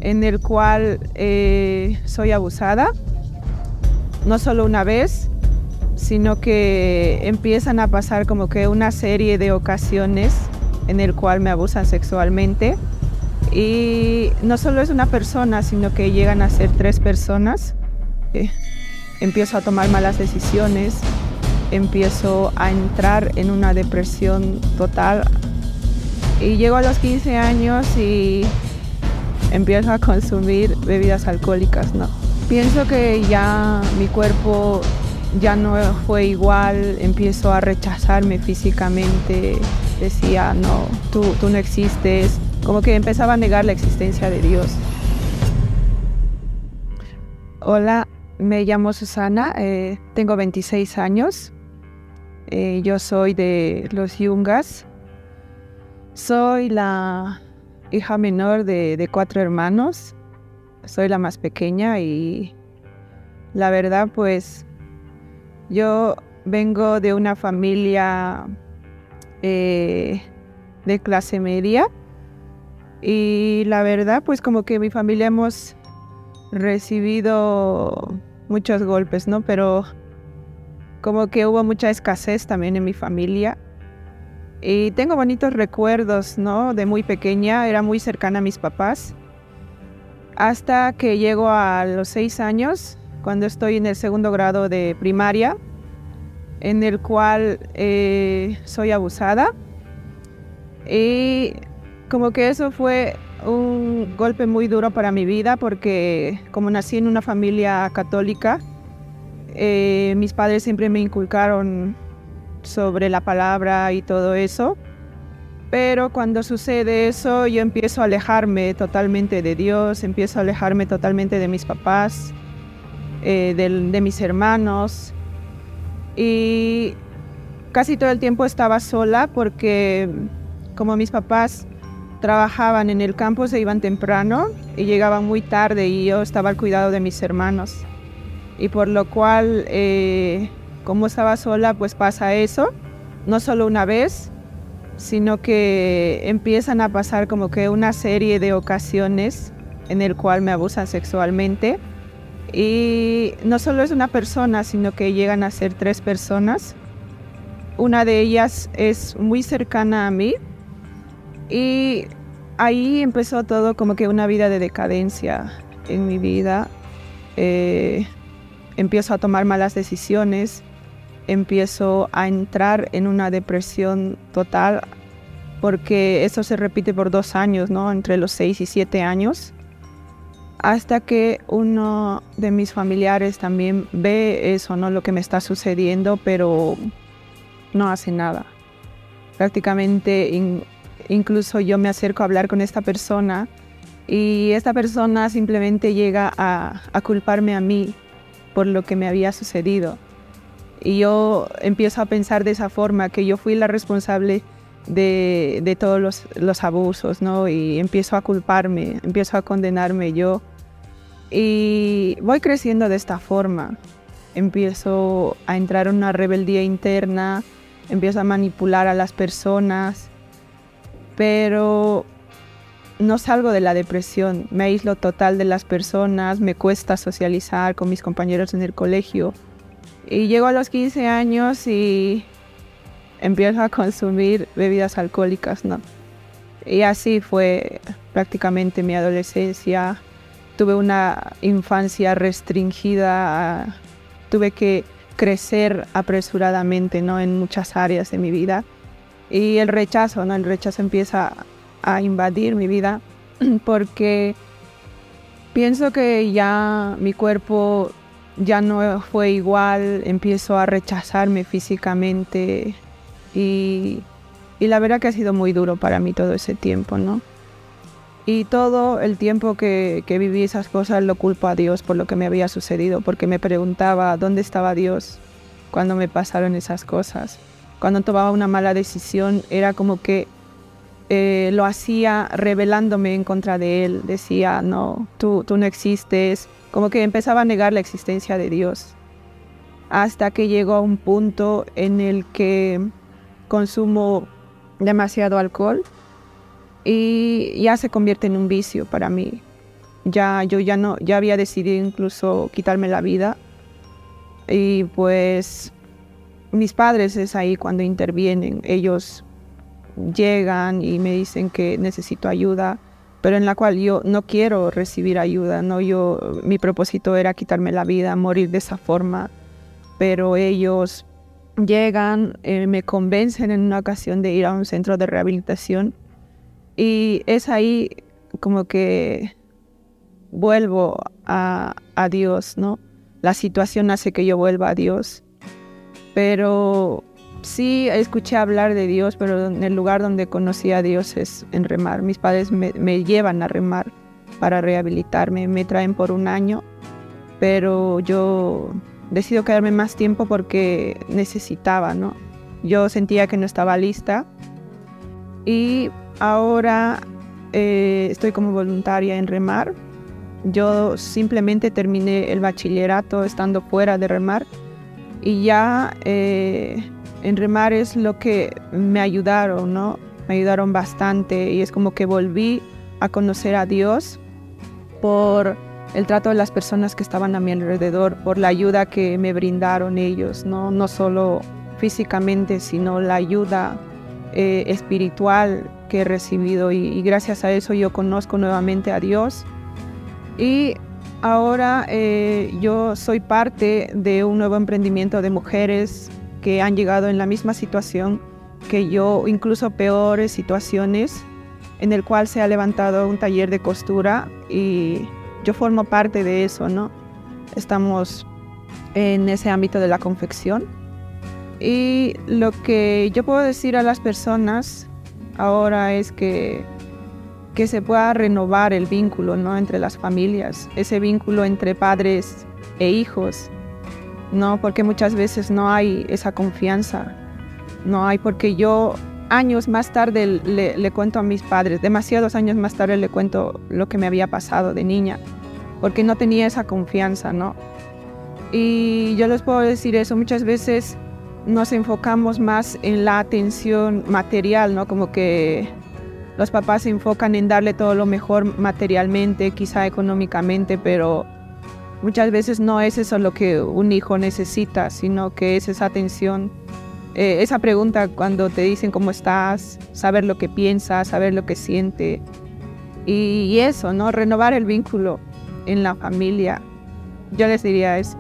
en el cual soy abusada, no solo una vez, sino que empiezan a pasar como que una serie de ocasiones en el cual me abusan sexualmente. Y no solo es una persona, sino que llegan a ser 3 personas. Empiezo a tomar malas decisiones, empiezo a entrar en una depresión total. Y llego a los 15 años y empiezo a consumir bebidas alcohólicas, ¿no? Pienso que ya mi cuerpo ya no fue igual, empiezo a rechazarme físicamente, decía, no, tú no existes, como que empezaba a negar la existencia de Dios. Hola, me llamo Susana, tengo 26 años, yo soy de Los Yungas, soy la hija menor de 4 hermanos, soy la más pequeña y la verdad pues yo vengo de una familia de clase media y la verdad pues como que mi familia hemos recibido muchos golpes, ¿no? Pero como que hubo mucha escasez también en mi familia y tengo bonitos recuerdos, ¿no? De muy pequeña, era muy cercana a mis papás hasta que llego a los 6 años, cuando estoy en el 2º grado de primaria, en el cual soy abusada. Y como que eso fue un golpe muy duro para mi vida porque como nací en una familia católica, mis padres siempre me inculcaron sobre la palabra y todo eso. Pero cuando sucede eso, yo empiezo a alejarme totalmente de Dios, empiezo a alejarme totalmente de mis papás, de mis hermanos. Y casi todo el tiempo estaba sola porque como mis papás trabajaban en el campo, se iban temprano y llegaban muy tarde y yo estaba al cuidado de mis hermanos. Y por lo cual, como estaba sola, pues pasa eso, no solo una vez, sino que empiezan a pasar como que una serie de ocasiones en el cual me abusan sexualmente. Y no solo es una persona, sino que llegan a ser 3 personas. Una de ellas es muy cercana a mí y ahí empezó todo como que una vida de decadencia en mi vida. Empiezo a tomar malas decisiones, empiezo a entrar en una depresión total porque eso se repite por 2 años, ¿no? Entre los 6 y 7 años. Hasta que uno de mis familiares también ve eso, ¿no? Lo que me está sucediendo, pero no hace nada. Prácticamente incluso yo me acerco a hablar con esta persona y esta persona simplemente llega a culparme a mí por lo que me había sucedido. Y yo empiezo a pensar de esa forma, que yo fui la responsable de todos los abusos, ¿no? Y empiezo a culparme, empiezo a condenarme yo. Y voy creciendo de esta forma. Empiezo a entrar en una rebeldía interna, empiezo a manipular a las personas, pero no salgo de la depresión. Me aíslo total de las personas, me cuesta socializar con mis compañeros en el colegio. Y llego a los 15 años y empiezo a consumir bebidas alcohólicas, ¿no? Y así fue prácticamente mi adolescencia. Tuve una infancia restringida, tuve que crecer apresuradamente, ¿no? En muchas áreas de mi vida. Y el rechazo, ¿no? El rechazo empieza a invadir mi vida porque pienso que ya mi cuerpo ya no fue igual, empiezo a rechazarme físicamente y la verdad que ha sido muy duro para mí todo ese tiempo, ¿no? Y todo el tiempo que viví esas cosas lo culpo a Dios por lo que me había sucedido, porque me preguntaba dónde estaba Dios cuando me pasaron esas cosas. Cuando tomaba una mala decisión era como que lo hacía rebelándome en contra de Él. Decía, no, tú no existes. Como que empezaba a negar la existencia de Dios. Hasta que llegó a un punto en el que consumo demasiado alcohol y ya se convierte en un vicio para mí. yo ya no, ya había decidido incluso quitarme la vida. Y pues mis padres es ahí cuando intervienen. Ellos llegan y me dicen que necesito ayuda, pero en la cual yo no quiero recibir ayuda, ¿no? Mi propósito era quitarme la vida, morir de esa forma, pero ellos llegan, me convencen en una ocasión de ir a un centro de rehabilitación y es ahí como que vuelvo a Dios, ¿no? La situación hace que yo vuelva a Dios, pero sí escuché hablar de Dios, pero en el lugar donde conocí a Dios es en remar. Mis padres me llevan a remar para rehabilitarme, me traen por un año, pero yo decido quedarme más tiempo porque necesitaba, ¿no? Yo sentía que no estaba lista y ahora estoy como voluntaria en remar. Yo simplemente terminé el bachillerato estando fuera de remar y ya en remar es lo que me ayudaron, ¿no? Me ayudaron bastante y es como que volví a conocer a Dios por el trato de las personas que estaban a mi alrededor, por la ayuda que me brindaron ellos, no solo físicamente, sino la ayuda espiritual que he recibido y gracias a eso yo conozco nuevamente a Dios. Y ahora yo soy parte de un nuevo emprendimiento de mujeres que han llegado en la misma situación que yo, incluso peores situaciones, en el cual se ha levantado un taller de costura y yo formo parte de eso, ¿no? Estamos en ese ámbito de la confección. Y lo que yo puedo decir a las personas ahora es que se pueda renovar el vínculo, ¿no? Entre las familias, ese vínculo entre padres e hijos, ¿no? Porque muchas veces no hay esa confianza, no hay, porque yo años más tarde le cuento a mis padres, demasiados años más tarde le cuento lo que me había pasado de niña, porque no tenía esa confianza, ¿no? Y yo les puedo decir eso, muchas veces nos enfocamos más en la atención material, ¿no? Como que los papás se enfocan en darle todo lo mejor materialmente, quizá económicamente, pero muchas veces no es eso lo que un hijo necesita, sino que es esa atención, esa pregunta cuando te dicen cómo estás, saber lo que piensas, saber lo que siente. Y eso, ¿no? Renovar el vínculo en la familia. Yo les diría eso.